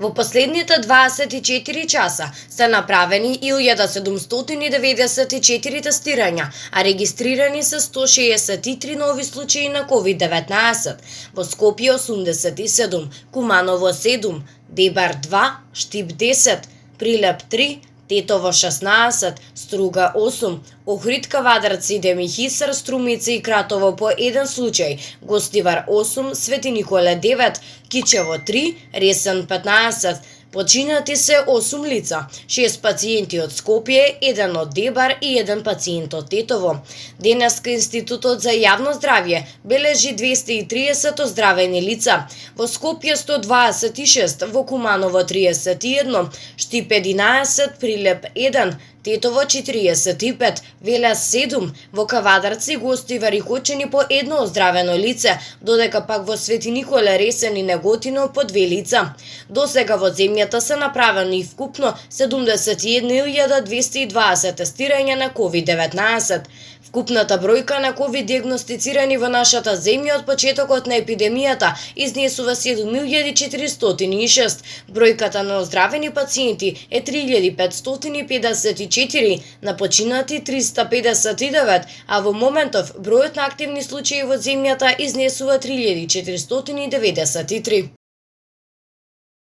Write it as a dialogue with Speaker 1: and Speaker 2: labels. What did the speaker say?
Speaker 1: Во последните 24 часа се направени 1794 тестирања, а регистрирани се 163 нови случаи на COVID-19. Во Скопје 87, Куманово 7, Дебар 2, Штип 10, Прилеп 3, Тетово 16, Струга 8, Охрид, Кавадар 7 и Хисар, Струмица и Кратово по 1 случај, Гостивар 8, Свети Николе 9, Кичево 3, Ресен 15. Починати се 8 лица, 6 пациенти од Скопје, 1 од Дебар и 1 пациент од Тетово. Денеска Институтот за јавно здравје бележи 230 оздравени лица. Во Скопје 126, во Куманово 31, Штип 11, Прилеп 1, Тетово 45, Велес 7, во Кавадарци, Гостивар и Кочани по 1 оздравено лице, додека пак во Свети Николе, Ресен и Неготино по 2 лица. До сега во земјата се направени вкупно 71.220 тестирања на COVID-19. Вкупната бројка на COVID диагностицирани во нашата земја од почетокот на епидемијата изнесува 7406. Бројката на оздравени пациенти е 3554, на починати 359, а во моментов бројот на активни случаи во земјата изнесува 3493.